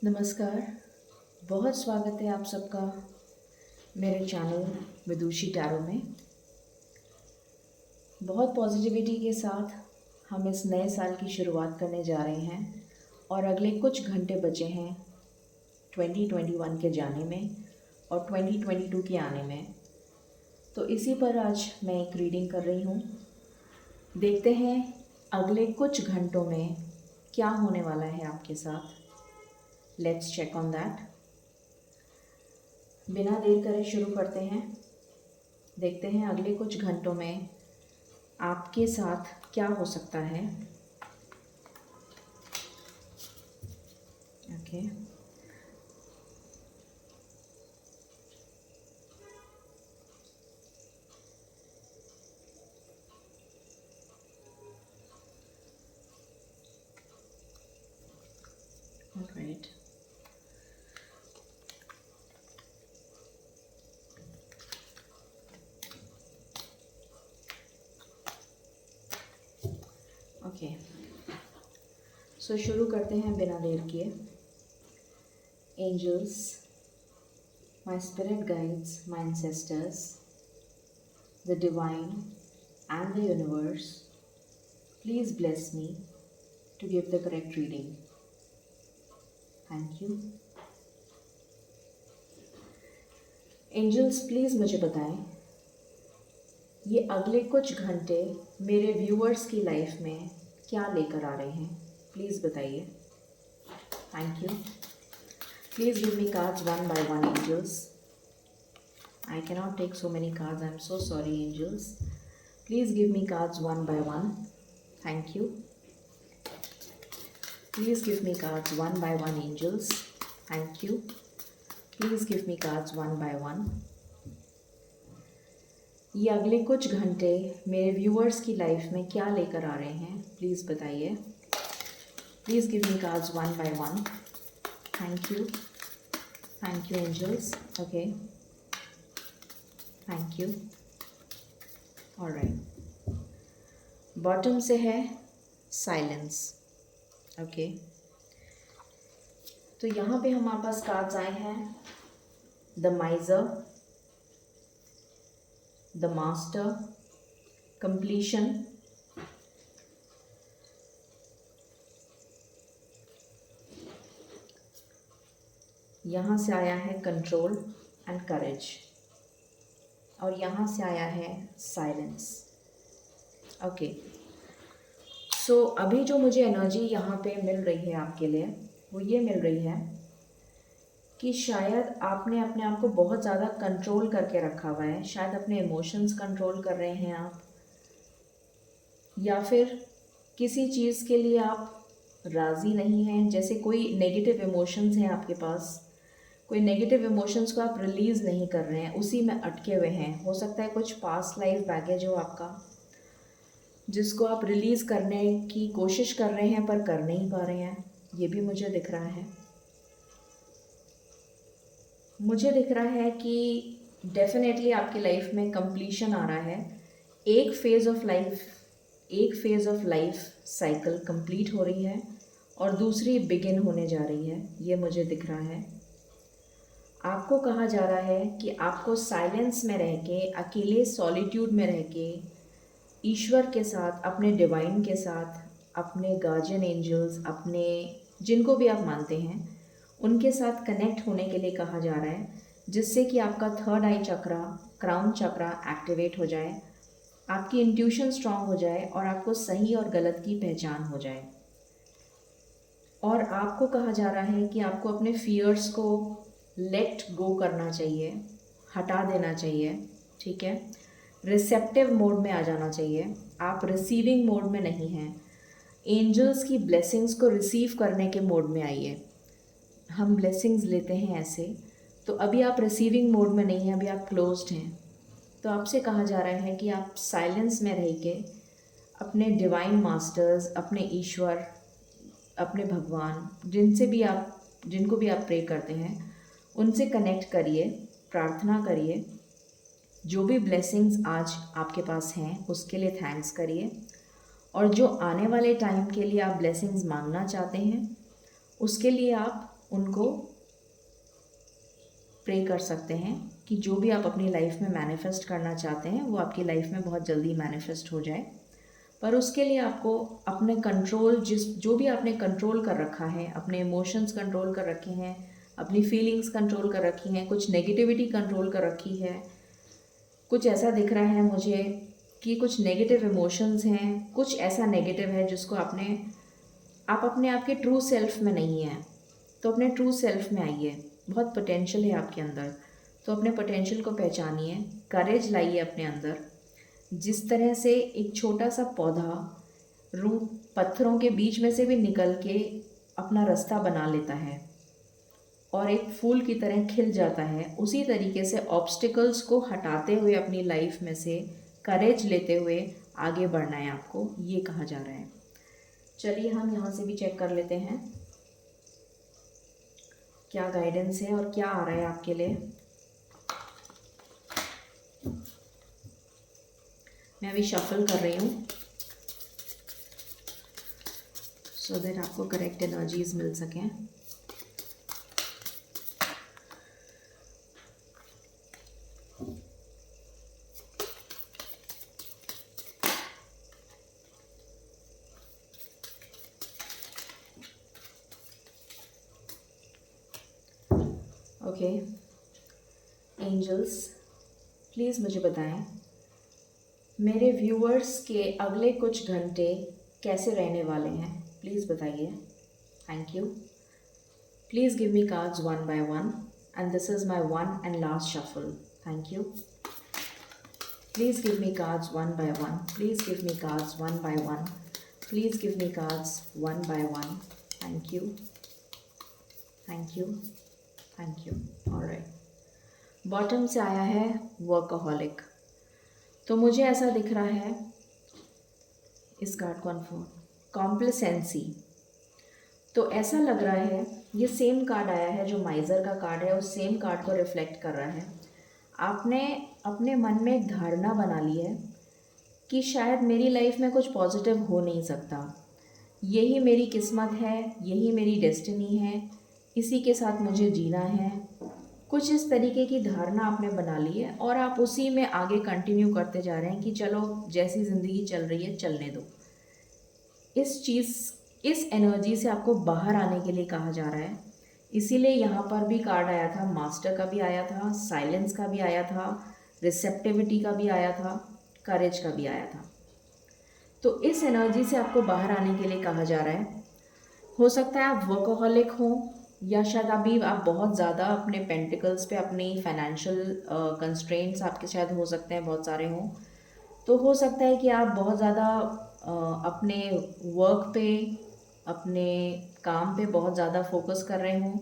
नमस्कार। बहुत स्वागत है आप सबका मेरे चैनल विदुषी टैरो में। बहुत पॉजिटिविटी के साथ हम इस नए साल की शुरुआत करने जा रहे हैं और अगले कुछ घंटे बचे हैं 2021 के जाने में और 2022 के आने में। तो इसी पर आज मैं एक रीडिंग कर रही हूँ। देखते हैं अगले कुछ घंटों में क्या होने वाला है आपके साथ। Let's check on that. बिना देर करे शुरू करते हैं। देखते हैं अगले कुछ घंटों में आपके साथ क्या हो सकता है। Okay alright. ओके सो शुरू करते हैं बिना देर किए। Angels, my spirit guides, my ancestors, the divine and the universe, please bless me to give the correct reading. Thank you. Angels please मुझे बताएं ये अगले कुछ घंटे मेरे व्यूअर्स की लाइफ में क्या लेकर आ रहे हैं। प्लीज़ बताइए। Thank you. Please give me cards one by one angels. I cannot take so many cards, I am so sorry angels. Please give me cards one by one. Thank you. Please give me cards one by one angels. Thank you. Please give me cards one by one. ये अगले कुछ घंटे मेरे viewers की life में क्या लेकर आ रहे हैं, प्लीज़ बताइए। Please give me cards one by one. Thank you. Thank you angels. Okay, thank you. Alright, bottom से है साइलेंस। ओके, तो यहाँ पे हमारे पास कार्ड्स आए हैं द माइजर, द मास्टर, कंप्लीशन, यहाँ से आया है कंट्रोल एंड करेज, और यहाँ से आया है साइलेंस। ओके, सो अभी जो मुझे एनर्जी यहाँ पे मिल रही है आपके लिए वो ये मिल रही है कि शायद आपने अपने आप को बहुत ज़्यादा कंट्रोल करके रखा हुआ है। शायद अपने इमोशंस कंट्रोल कर रहे हैं आप, या फिर किसी चीज़ के लिए आप राज़ी नहीं हैं। जैसे कोई नेगेटिव इमोशंस हैं आपके पास, कोई नेगेटिव इमोशंस को आप रिलीज़ नहीं कर रहे हैं, उसी में अटके हुए हैं। हो सकता है कुछ पास्ट लाइफ बैगेज हो आपका, जिसको आप रिलीज़ करने की कोशिश कर रहे हैं पर कर नहीं पा रहे हैं। ये भी मुझे दिख रहा है। मुझे दिख रहा है कि डेफिनेटली आपकी लाइफ में कंप्लीशन आ रहा है। एक phase of life cycle complete हो रही है और दूसरी बिगिन होने जा रही है। ये मुझे दिख रहा है। आपको कहा जा रहा है कि आपको साइलेंस में रह के, अकेले सॉलिट्यूड में रह के, ईश्वर के साथ, अपने डिवाइन के साथ, अपने गार्जियन एंजल्स, अपने जिनको भी आप मानते हैं उनके साथ कनेक्ट होने के लिए कहा जा रहा है, जिससे कि आपका थर्ड आई चक्रा, क्राउन चक्रा एक्टिवेट हो जाए, आपकी इंट्यूशन स्ट्रांग हो जाए और आपको सही और गलत की पहचान हो जाए। और आपको कहा जा रहा है कि आपको अपने फियर्स को लेट गो करना चाहिए, हटा देना चाहिए। ठीक है, रिसेप्टिव मोड में आ जाना चाहिए। आप रिसीविंग मोड में नहीं हैं। एंजल्स की ब्लेसिंग्स को रिसीव करने के मोड में आइए। हम ब्लेसिंग्स लेते हैं ऐसे, तो अभी आप रिसीविंग मोड में नहीं हैं, अभी आप क्लोज्ड हैं। तो आपसे कहा जा रहा है कि आप साइलेंस में रह के अपने डिवाइन मास्टर्स, अपने ईश्वर, अपने भगवान, जिनको भी आप प्रे करते हैं उनसे कनेक्ट करिए, प्रार्थना करिए। जो भी ब्लेसिंग्स आज आपके पास हैं उसके लिए थैंक्स करिए, और जो आने वाले टाइम के लिए आप ब्लेसिंग्स मांगना चाहते हैं उसके लिए आप उनको प्रे कर सकते हैं कि जो भी आप अपनी लाइफ में मैनिफेस्ट करना चाहते हैं वो आपकी लाइफ में बहुत जल्दी मैनिफेस्ट हो जाए। पर उसके लिए आपको अपने कंट्रोल जो भी आपने कंट्रोल कर रखा है, अपने इमोशंस कंट्रोल कर रखे हैं, अपनी फीलिंग्स कंट्रोल कर रखी हैं, कुछ नेगेटिविटी कंट्रोल कर रखी है, कुछ ऐसा दिख रहा है मुझे कि कुछ नेगेटिव इमोशंस हैं, कुछ ऐसा नेगेटिव है जिसको आप अपने आप के ट्रू सेल्फ में नहीं हैं, तो अपने ट्रू सेल्फ में आइए। बहुत पोटेंशियल है आपके अंदर, तो अपने पोटेंशियल को पहचानिए, करेज लाइए अपने अंदर। जिस तरह से एक छोटा सा पौधा रूट पत्थरों के बीच में से भी निकल के अपना रास्ता बना लेता है और एक फूल की तरह खिल जाता है, उसी तरीके से ऑब्स्टिकल्स को हटाते हुए अपनी लाइफ में से करेज लेते हुए आगे बढ़ना है आपको, ये कहा जा रहा है। चलिए हम यहाँ से भी चेक कर लेते हैं क्या गाइडेंस है और क्या आ रहा है आपके लिए। मैं अभी शफल कर रही हूँ सो दैट आपको करेक्ट एनर्जीज मिल सकें। ओके एंजल्स, प्लीज़ मुझे बताएं मेरे व्यूअर्स के अगले कुछ घंटे कैसे रहने वाले हैं, प्लीज़ बताइए। Thank you. Please give me cards one by one and this is my one and last shuffle. Thank you. Please give me cards one by one, please give me cards one by one, please give me cards one by one. Thank you, thank you, thank you. Alright, bottom से आया है workaholic. तो मुझे ऐसा दिख रहा है इस कार्ड को अनफोल्ड, कॉम्प्लेसेंसी। तो ऐसा लग रहा है ये सेम कार्ड आया है जो माइज़र का कार्ड है, उस सेम कार्ड को रिफ्लेक्ट कर रहा है। आपने अपने मन में एक धारणा बना ली है कि शायद मेरी लाइफ में कुछ पॉजिटिव हो नहीं सकता, यही मेरी किस्मत है, यही मेरी डेस्टिनी है, इसी के साथ मुझे जीना है। कुछ इस तरीके की धारणा आपने बना ली है और आप उसी में आगे कंटिन्यू करते जा रहे हैं कि चलो जैसी ज़िंदगी चल रही है चलने दो। इस एनर्जी से आपको बाहर आने के लिए कहा जा रहा है। इसीलिए यहाँ पर भी कार्ड आया था, मास्टर का भी आया था, साइलेंस का भी आया था, रिसेप्टिविटी का भी आया था, करेज का भी आया था। तो इस एनर्जी से आपको बाहर आने के लिए कहा जा रहा है। हो सकता है आप वर्कaholic हो, या शायद अभी आप बहुत ज़्यादा अपने पेंटिकल्स पे, अपनी फाइनेंशियल कंस्ट्रेंट्स आपके शायद हो सकते हैं बहुत सारे हों। तो हो सकता है कि आप बहुत ज़्यादा अपने वर्क पे, अपने काम पे बहुत ज़्यादा फोकस कर रहे हों।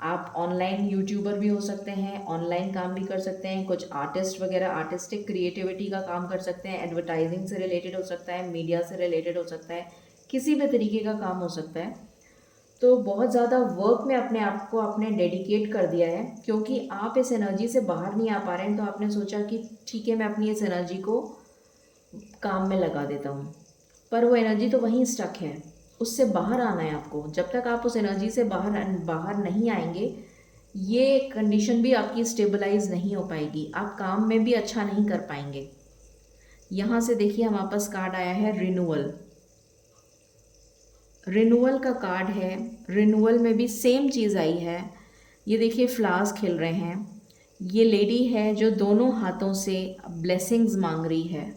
आप ऑनलाइन यूट्यूबर भी हो सकते हैं, ऑनलाइन काम भी कर सकते हैं, कुछ आर्टिस्ट वगैरह आर्टिस्टिक क्रिएटिविटी का काम कर सकते हैं, एडवर्टाइजिंग से रिलेटेड हो सकता है, मीडिया से रिलेटेड हो सकता है, किसी भी तरीके का काम हो सकता है। तो बहुत ज़्यादा वर्क में अपने आप को आपने डेडिकेट कर दिया है, क्योंकि आप इस एनर्जी से बाहर नहीं आ पा रहे हैं। तो आपने सोचा कि ठीक है मैं अपनी इस एनर्जी को काम में लगा देता हूँ, पर वो एनर्जी तो वहीं स्टक है, उससे बाहर आना है आपको। जब तक आप उस एनर्जी से बाहर नहीं आएंगे, ये कंडीशन भी आपकी स्टेबलाइज नहीं हो पाएगी, आप काम में भी अच्छा नहीं कर पाएंगे। यहाँ से देखिए हमारे पास कार्ड आया है रिन्यूअल। रिन्यूअल का कार्ड है, रिन्यूअल में भी सेम चीज़ आई है। ये देखिए फ्लावर्स खिल रहे हैं, ये लेडी है जो दोनों हाथों से ब्लेसिंग्स मांग रही है।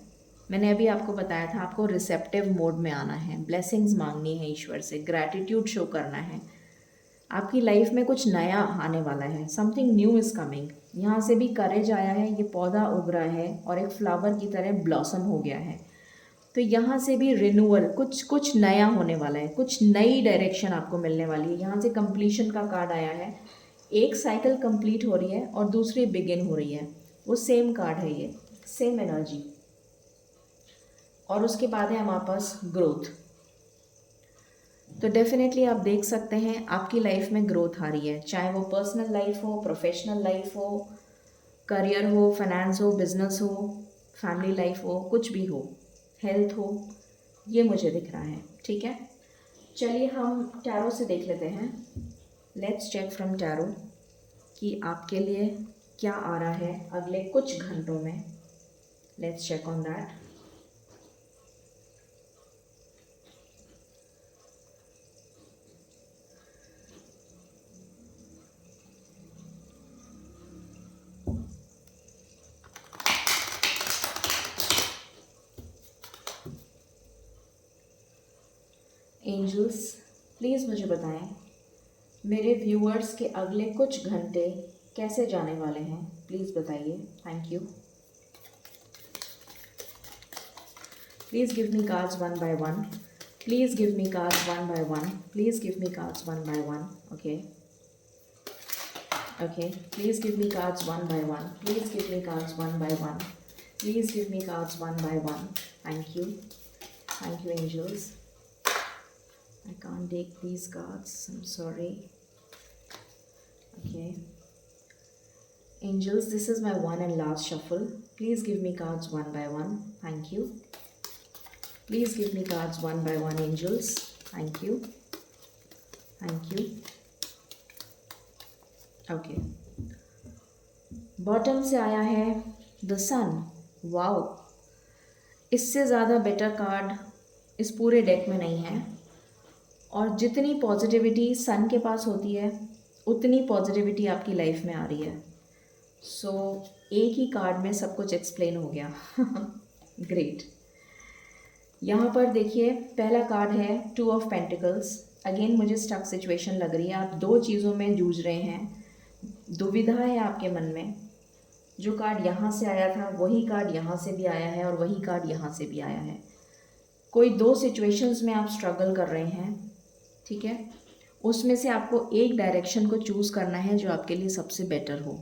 मैंने अभी आपको बताया था आपको रिसेप्टिव मोड में आना है, ब्लेसिंग्स मांगनी है ईश्वर से, ग्रैटिट्यूड शो करना है। आपकी लाइफ में कुछ नया आने वाला है, समथिंग न्यू इज़ कमिंग। यहाँ से भी करेज आया है, ये पौधा उग रहा है और एक फ्लावर की तरह ब्लॉसम हो गया है। तो यहाँ से भी रिन्यूअल, कुछ नया होने वाला है, कुछ नई डायरेक्शन आपको मिलने वाली है। यहाँ से कंप्लीशन का कार्ड आया है, एक साइकिल कंप्लीट हो रही है और दूसरी बिगिन हो रही है। वो सेम कार्ड है, ये सेम एनर्जी। और उसके बाद है हमारे पास ग्रोथ। तो डेफिनेटली आप देख सकते हैं आपकी लाइफ में ग्रोथ आ रही है, चाहे वो पर्सनल लाइफ हो, प्रोफेशनल लाइफ हो, करियर हो, फाइनेंस हो, बिजनेस हो, फैमिली लाइफ हो, कुछ भी हो, हेल्थ हो, ये मुझे दिख रहा है। ठीक है, चलिए हम टैरो से देख लेते हैं। लेट्स चेक फ्रॉम टैरो कि आपके लिए क्या आ रहा है अगले कुछ घंटों में. Let's check on that. Angels, please मुझे बताएं मेरे व्यूअर्स के अगले कुछ घंटे कैसे जाने वाले हैं. प्लीज़ बताइए. Thank you. Please give me cards one by one. Please give me cards one by one. Please give me cards one by one. Okay. Okay, please give me cards one by one. Please give me cards one by one. Please give me cards one by one. Thank you. Thank you, angels. I can't take these cards. I'm sorry. Okay. Angels, this is my one and last shuffle. Please give me cards one by one. Thank you. Please give me cards one by one, angels. Thank you. Thank you. Okay. Bottom से आया है the sun. Wow, इससे ज़्यादा better card इस पूरे deck में नहीं है. और जितनी पॉजिटिविटी सन के पास होती है उतनी पॉजिटिविटी आपकी लाइफ में आ रही है. सो एक ही कार्ड में सब कुछ एक्सप्लेन हो गया. ग्रेट. यहाँ पर देखिए पहला कार्ड है टू ऑफ पेंटिकल्स. अगेन मुझे स्टक सिचुएशन लग रही है. आप दो चीज़ों में जूझ रहे हैं, दुविधा है आपके मन में. जो कार्ड यहाँ से आया था वही कार्ड यहाँ से भी आया है और वही कार्ड यहाँ से भी आया है. कोई दो सिचुएशंस में आप स्ट्रगल कर रहे हैं, ठीक है. उसमें से आपको एक डायरेक्शन को चूज़ करना है जो आपके लिए सबसे बेटर हो.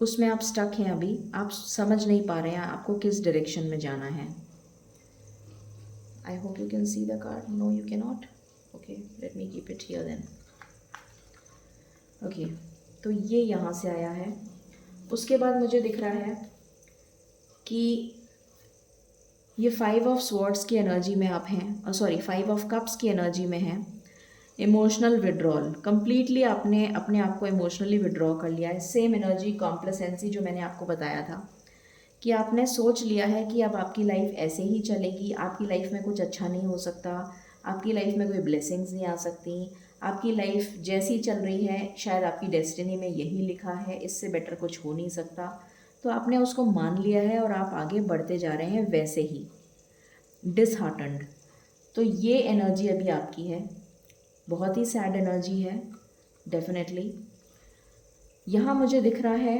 उसमें आप स्टक हैं अभी, आप समझ नहीं पा रहे हैं आपको किस डायरेक्शन में जाना है. I hope you can see the card. No you can not. Okay, let me keep it here then. Okay, तो ये यहाँ से आया है. उसके बाद मुझे दिख रहा है कि ये 5 ऑफ स्वॉर्ड्स की एनर्जी में आप हैं. सॉरी, 5 ऑफ कप्स की एनर्जी में हैं. Emotional withdrawal. कंप्लीटली आपने अपने आप को इमोशनली विड्रॉ कर लिया है. सेम एनर्जी कॉम्प्लेसेंसी जो मैंने आपको बताया था कि आपने सोच लिया है कि अब आपकी लाइफ ऐसे ही चलेगी. आपकी लाइफ में कुछ अच्छा नहीं हो सकता. आपकी लाइफ में कोई ब्लेसिंग्स नहीं आ सकती. आपकी लाइफ जैसी चल रही है शायद आपकी डेस्टिनी में यही लिखा है, इससे बेटर कुछ हो नहीं सकता. तो आपने उसको मान लिया है और आप आगे बढ़ते जा रहे हैं वैसे ही, डिसहार्टन्ड. तो ये एनर्जी अभी आपकी है. बहुत ही सैड एनर्जी है डेफिनेटली. यहाँ मुझे दिख रहा है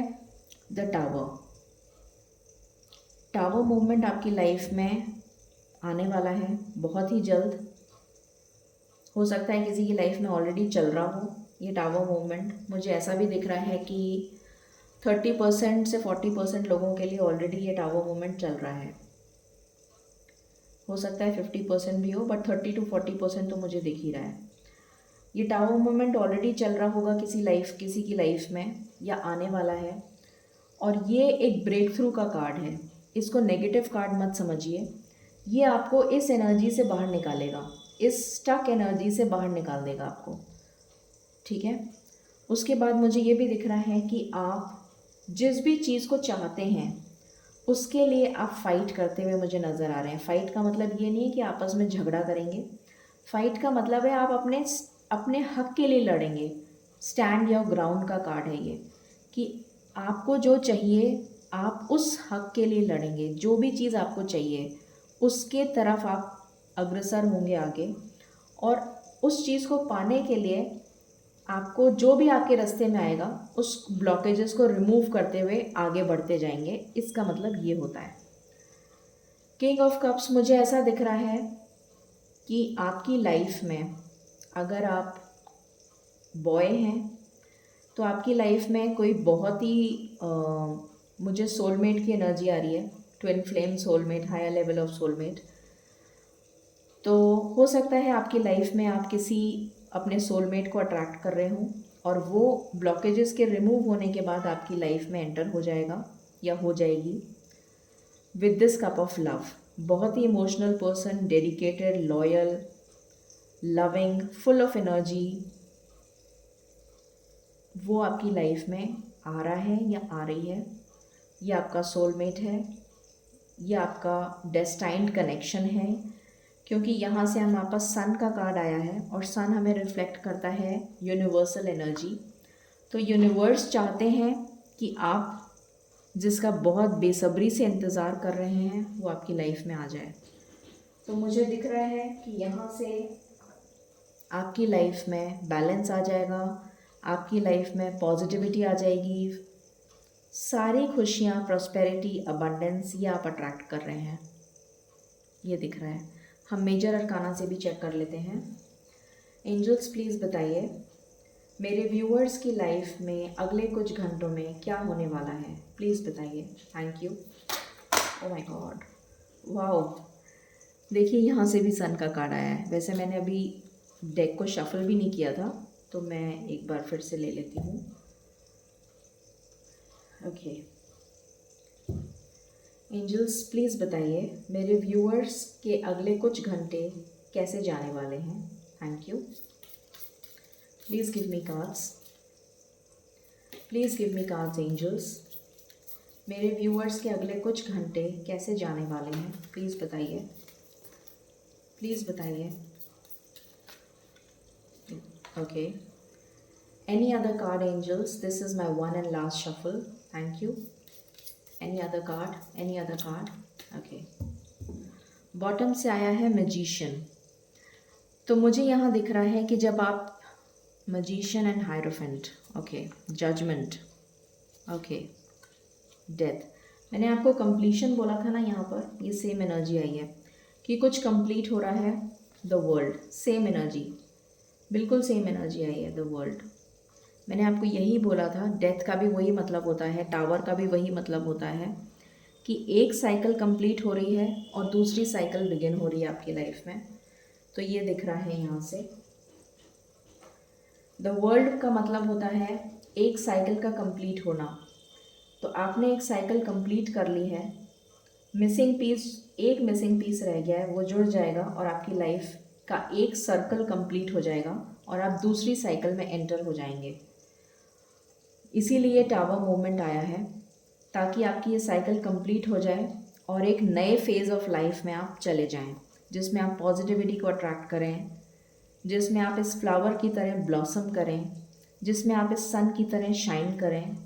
द टावर. टावर मूवमेंट आपकी लाइफ में आने वाला है बहुत ही जल्द. हो सकता है किसी की लाइफ में ऑलरेडी चल रहा हो ये टावर मूवमेंट. मुझे ऐसा भी दिख रहा है कि 30% से 40% लोगों के लिए ऑलरेडी ये टावर मूवमेंट चल रहा है. हो सकता है 50% भी हो, बट 30 to 40% तो मुझे दिख ही रहा है. ये टावर मूवमेंट ऑलरेडी चल रहा होगा किसी की लाइफ में या आने वाला है. और ये एक ब्रेक थ्रू का कार्ड है. इसको नेगेटिव कार्ड मत समझिए. ये आपको इस एनर्जी से बाहर निकालेगा, इस स्टक एनर्जी से बाहर निकाल देगा आपको, ठीक है. उसके बाद मुझे ये भी दिख रहा है कि आप जिस भी चीज़ को चाहते हैं उसके लिए आप फाइट करते हुए मुझे नज़र आ रहे हैं. फाइट का मतलब ये नहीं है कि आपस में झगड़ा करेंगे. फाइट का मतलब है आप अपने हक के लिए लड़ेंगे. स्टैंड योर ग्राउंड का कार्ड है ये, कि आपको जो चाहिए आप उस हक के लिए लड़ेंगे. जो भी चीज़ आपको चाहिए उसके तरफ आप अग्रसर होंगे आगे. और उस चीज़ को पाने के लिए आपको जो भी आपके रास्ते में आएगा उस ब्लॉकेजेस को रिमूव करते हुए आगे बढ़ते जाएंगे. इसका मतलब ये होता है. किंग ऑफ कप्स मुझे ऐसा दिख रहा है कि आपकी लाइफ में अगर आप बॉय हैं तो आपकी लाइफ में कोई बहुत ही मुझे सोलमेट की एनर्जी आ रही है. Twin flame soulmate, higher level of soulmate. तो हो सकता है आपकी लाइफ में आप किसी अपने सोलमेट को अट्रैक्ट कर रहे हों और वो ब्लॉकेजेस के रिमूव होने के बाद आपकी लाइफ में एंटर हो जाएगा या हो जाएगी with this cup of love. बहुत ही emotional person, dedicated, loyal, loving, full of energy, वो आपकी लाइफ में आ रहा है या आ रही है, या आपका सोलमेट है, या आपका डेस्टाइन्ड कनेक्शन है। क्योंकि यहाँ से हमारे पास सन का कार्ड आया है और सन हमें रिफ्लेक्ट करता है यूनिवर्सल एनर्जी। तो यूनिवर्स चाहते हैं कि आप जिसका बहुत बेसब्री से इंतज़ार कर रहे हैं वो आपकी लाइफ में आ जाए। तो मुझे दिख रहा है कि यहाँ से आपकी लाइफ में बैलेंस आ जाएगा, आपकी लाइफ में पॉजिटिविटी आ जाएगी, सारी खुशियाँ, प्रॉस्पेरिटी, अबंडेंस ये आप अट्रैक्ट कर रहे हैं, ये दिख रहा है। हम मेजर अरकाना से भी चेक कर लेते हैं। एंजल्स प्लीज़ बताइए मेरे व्यूअर्स की लाइफ में अगले कुछ घंटों में क्या होने वाला है, प्लीज़ बताइए। Thank you. Oh my God, wow, देखिए यहाँ से भी सन का कार्ड आया है। वैसे मैंने अभी डेक को शफल भी नहीं किया था, तो मैं एक बार फिर से ले लेती हूँ। ओके एंजल्स प्लीज़ बताइए मेरे व्यूअर्स के अगले कुछ घंटे कैसे जाने वाले हैं। Thank you. Please give me cards, please give me cards angels. मेरे व्यूअर्स के अगले कुछ घंटे कैसे जाने वाले हैं, प्लीज़ बताइए, प्लीज़ बताइए। Okay, any other card angels, this is my one and last shuffle. Thank you. Any other card, any other card. Okay, bottom से आया है मैजिशियन। तो मुझे यहाँ दिख रहा है कि जब आप magician and hierophant, okay, judgment, okay, death. मैंने आपको कंप्लीशन बोला था ना, यहाँ पर ये सेम एनर्जी आई है कि कुछ कंप्लीट हो रहा है। द वर्ल्ड, सेम एनर्जी, बिल्कुल सेम एनर्जी आई है, द वर्ल्ड। मैंने आपको यही बोला था, डेथ का भी वही मतलब होता है, टावर का भी वही मतलब होता है कि एक साइकिल कंप्लीट हो रही है और दूसरी साइकिल बिगिन हो रही है आपकी लाइफ में। तो ये दिख रहा है यहाँ से। द वर्ल्ड का मतलब होता है एक साइकिल का कंप्लीट होना। तो आपने एक साइकिल कंप्लीट कर ली है, मिसिंग पीस, एक मिसिंग पीस रह गया है, वो जुड़ जाएगा और आपकी लाइफ का एक सर्कल कंप्लीट हो जाएगा और आप दूसरी साइकिल में एंटर हो जाएंगे। इसीलिए टावर मूवमेंट आया है, ताकि आपकी ये साइकिल कंप्लीट हो जाए और एक नए फेज़ ऑफ लाइफ में आप चले जाएं, जिसमें आप पॉजिटिविटी को अट्रैक्ट करें, जिसमें आप इस फ्लावर की तरह ब्लॉसम करें, जिसमें आप इस सन की तरह शाइन करें,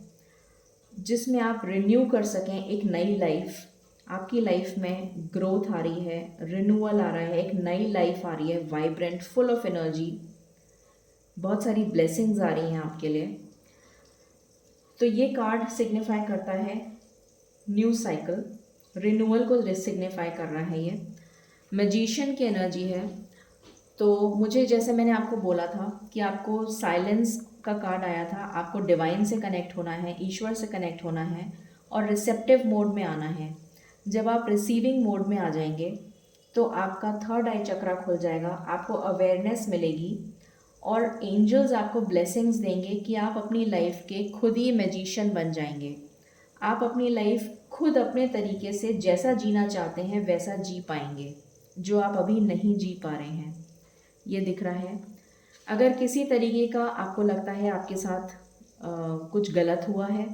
जिसमें आप रिन्यू कर सकें एक नई लाइफ। आपकी लाइफ में ग्रोथ आ रही है, रिन्यूअल आ रहा है, एक नई लाइफ आ रही है, वाइब्रेंट, फुल ऑफ एनर्जी, बहुत सारी ब्लेसिंग्स आ रही हैं आपके लिए। तो ये कार्ड सिग्निफाई करता है न्यू साइकिल, रिन्यूअल को सिग्निफाई कर रहा है। ये मैजिशियन की एनर्जी है। तो मुझे, जैसे मैंने आपको बोला था कि आपको साइलेंस का कार्ड आया था, आपको डिवाइन से कनेक्ट होना है, ईश्वर से कनेक्ट होना है और रिसेप्टिव मोड में आना है। जब आप रिसीविंग मोड में आ जाएंगे तो आपका थर्ड आई चक्रा खुल जाएगा, आपको अवेयरनेस मिलेगी और एंजल्स आपको ब्लेसिंग्स देंगे कि आप अपनी लाइफ के खुद ही मैजिशियन बन जाएंगे। आप अपनी लाइफ खुद अपने तरीके से जैसा जीना चाहते हैं वैसा जी पाएंगे, जो आप अभी नहीं जी पा रहे हैं। ये दिख रहा है। अगर किसी तरीके का आपको लगता है आपके साथ कुछ गलत हुआ है,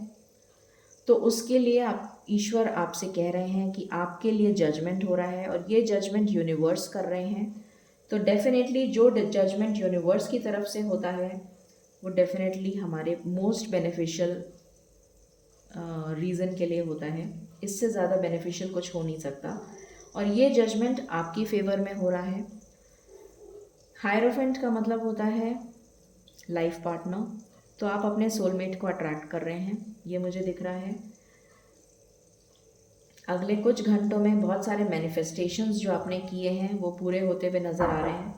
तो उसके लिए आप, ईश्वर आपसे कह रहे हैं कि आपके लिए जजमेंट हो रहा है और ये जजमेंट यूनिवर्स कर रहे हैं। तो डेफिनेटली जो जजमेंट यूनिवर्स की तरफ से होता है वो डेफिनेटली हमारे मोस्ट बेनिफिशियल रीज़न के लिए होता है। इससे ज़्यादा बेनिफिशियल कुछ हो नहीं सकता और ये जजमेंट आपकी फेवर में हो रहा है। हायरोफेंट का मतलब होता है लाइफ पार्टनर। तो आप अपने सोलमेट को अट्रैक्ट कर रहे हैं, ये मुझे दिख रहा है। अगले कुछ घंटों में बहुत सारे मैनिफेस्टेशंस जो आपने किए हैं वो पूरे होते हुए नज़र आ रहे हैं।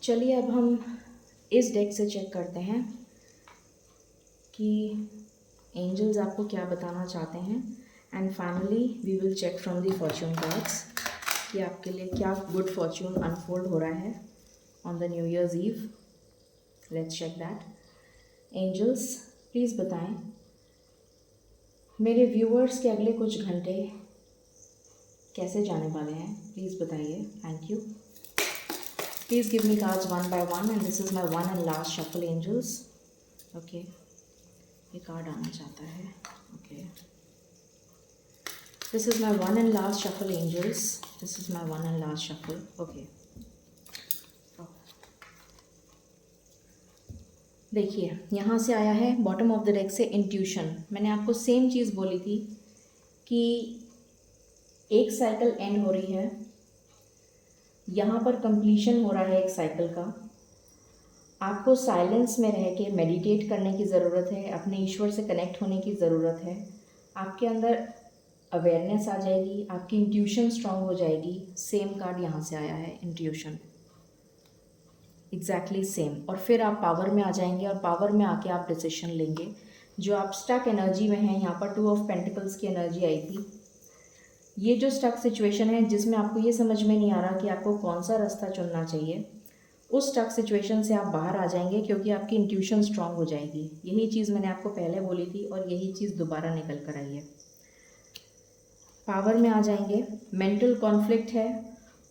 चलिए अब हम इस डेक से चेक करते हैं कि एंजल्स आपको क्या बताना चाहते हैं। And finally we will check from the fortune cards कि आपके लिए क्या गुड फॉर्च्यून अनफोल्ड हो रहा है on the New Year's Eve. Let's check that. Angels please बताएं मेरे व्यूअर्स के अगले कुछ घंटे कैसे जाने वाले हैं प्लीज़ बताइए। Thank you. Please give me cards one by one and this is my one and last shuffle angels. Okay, ये कार्ड आना चाहता है। Okay, this is my one and last shuffle angels. This is my one and last shuffle. Okay, देखिए यहाँ से आया है bottom of the deck से इंट्यूशन। मैंने आपको सेम चीज़ बोली थी कि एक साइकिल एंड हो रही है, यहाँ पर कंप्लीशन हो रहा है एक साइकिल का। आपको साइलेंस में रह के मेडिटेट करने की ज़रूरत है, अपने ईश्वर से कनेक्ट होने की ज़रूरत है। आपके अंदर अवेयरनेस आ जाएगी, आपकी इंट्यूशन स्ट्रांग हो जाएगी। सेम कार्ड यहाँ से आया है, इंट्यूशन, एग्जैक्टली सेम। और फिर आप पावर में आ जाएंगे और पावर में आके आप डिसीजन लेंगे। जो आप स्टक एनर्जी में हैं, यहाँ पर 2 ऑफ पेंटिकल्स की एनर्जी आई थी। ये जो स्टक सिचुएशन है जिसमें आपको ये समझ में नहीं आ रहा कि आपको कौन सा रास्ता चुनना चाहिए, उस स्टक सिचुएशन से आप बाहर आ जाएंगे क्योंकि आपकी इंट्यूशन स्ट्रांग हो जाएगी। यही चीज़ मैंने आपको पहले बोली थी और यही चीज़ दोबारा निकल कर आई है। पावर में आ जाएंगे, मेंटल कॉन्फ्लिक्ट है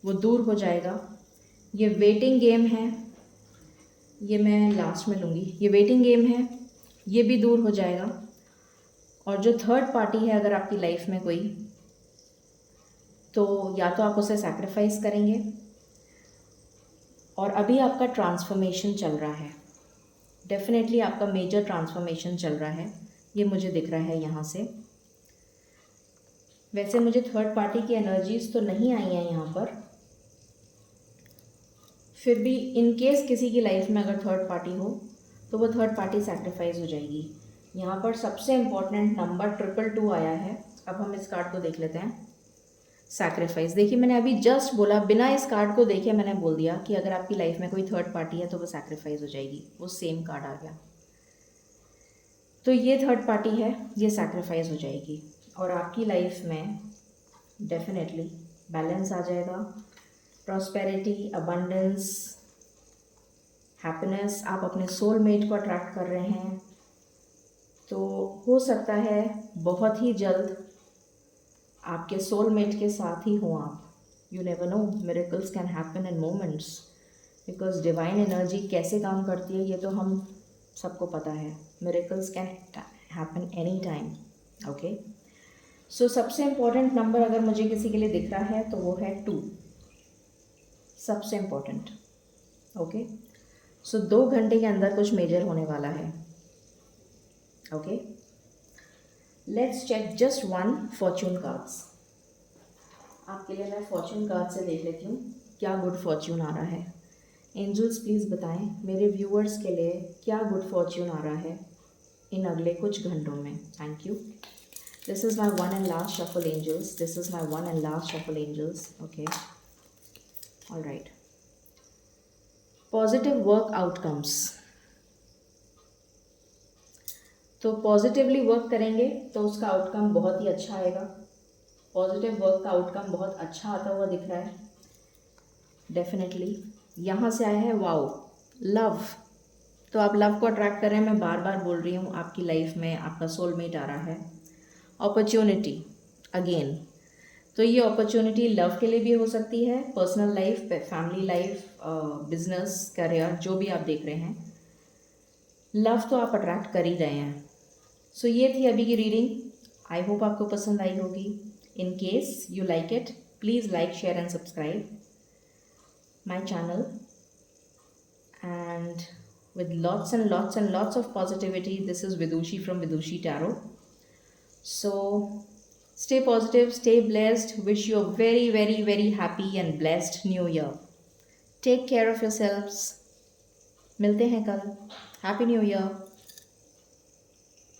वो दूर हो जाएगा। ये वेटिंग गेम है, ये मैं लास्ट में लूँगी। ये वेटिंग गेम है, ये भी दूर हो जाएगा। और जो थर्ड पार्टी है अगर आपकी लाइफ में कोई, तो या तो आप उसे सैक्रिफाइस करेंगे। और अभी आपका ट्रांसफॉर्मेशन चल रहा है, डेफिनेटली आपका मेजर ट्रांसफॉर्मेशन चल रहा है, ये मुझे दिख रहा है यहाँ से। वैसे मुझे थर्ड पार्टी की एनर्जीज तो नहीं आई हैं यहाँ पर, फिर भी इन केस किसी की लाइफ में अगर थर्ड पार्टी हो तो वो थर्ड पार्टी सैक्रिफाइस हो जाएगी। यहाँ पर सबसे इम्पॉर्टेंट नंबर 222 आया है। अब हम इस कार्ड को देख लेते हैं, सैक्रिफाइस। देखिए मैंने अभी जस्ट बोला, बिना इस कार्ड को देखे मैंने बोल दिया कि अगर आपकी लाइफ में कोई थर्ड पार्टी है तो वो सैक्रिफाइस हो जाएगी। वो सेम कार्ड आ गया। तो ये थर्ड पार्टी है, ये सैक्रिफाइस हो जाएगी और आपकी लाइफ में डेफिनेटली बैलेंस आ जाएगा, प्रॉस्पेरिटी, अबंडेंस, हैप्पीनेस। आप अपने सोलमेट को अट्रैक्ट कर रहे हैं, तो हो सकता है बहुत ही जल्द आपके सोलमेट के साथ ही हो आप। You never know, miracles can happen in moments, because divine energy कैसे काम करती है ये तो हम सबको पता है। Miracles can happen any time. Okay, so सबसे इम्पोर्टेंट नंबर अगर मुझे किसी के लिए दिख रहा है तो वो है 2, सबसे इम्पोर्टेंट। ओके, सो 2 घंटे के अंदर कुछ मेजर होने वाला है। Okay, let's check just 1 fortune cards. आपके लिए मैं फॉर्च्यून कार्ड से देख लेती हूँ क्या गुड फॉर्च्यून आ रहा है। एंजल्स प्लीज़ बताएं मेरे व्यूअर्स के लिए क्या गुड फॉर्च्यून आ रहा है इन अगले कुछ घंटों में। Thank you. This is my one and last shuffle angels. This is my one and last shuffle angels. Okay, all right. Positive work outcomes. तो पॉजिटिवली वर्क करेंगे तो उसका आउटकम बहुत ही अच्छा आएगा। पॉजिटिव वर्क का आउटकम बहुत अच्छा आता हुआ दिख रहा है डेफिनेटली। यहाँ से आया है वाओ, लव। तो आप लव को अट्रैक्ट कर रहे हैं, मैं बार बार बोल रही हूँ। आपकी लाइफ में आपका सोलमेट आ रहा है। अपॉर्चुनिटी अगेन, तो ये अपॉर्चुनिटी लव के लिए भी हो सकती है, personal life, family life, business, career, जो भी आप देख रहे हैं। लव तो आप अट्रैक्ट कर ही रहे हैं। सो ये थी अभी की रीडिंग। आई होप आपको पसंद आई होगी। In case you like it, please like, share and subscribe my channel, and with lots and lots and lots of positivity. This is Vidushi from Vidushi Tarot. So stay positive, stay blessed. Wish you a very very very happy and blessed new year. Take care of yourselves. मिलते हैं कल. Happy New Year.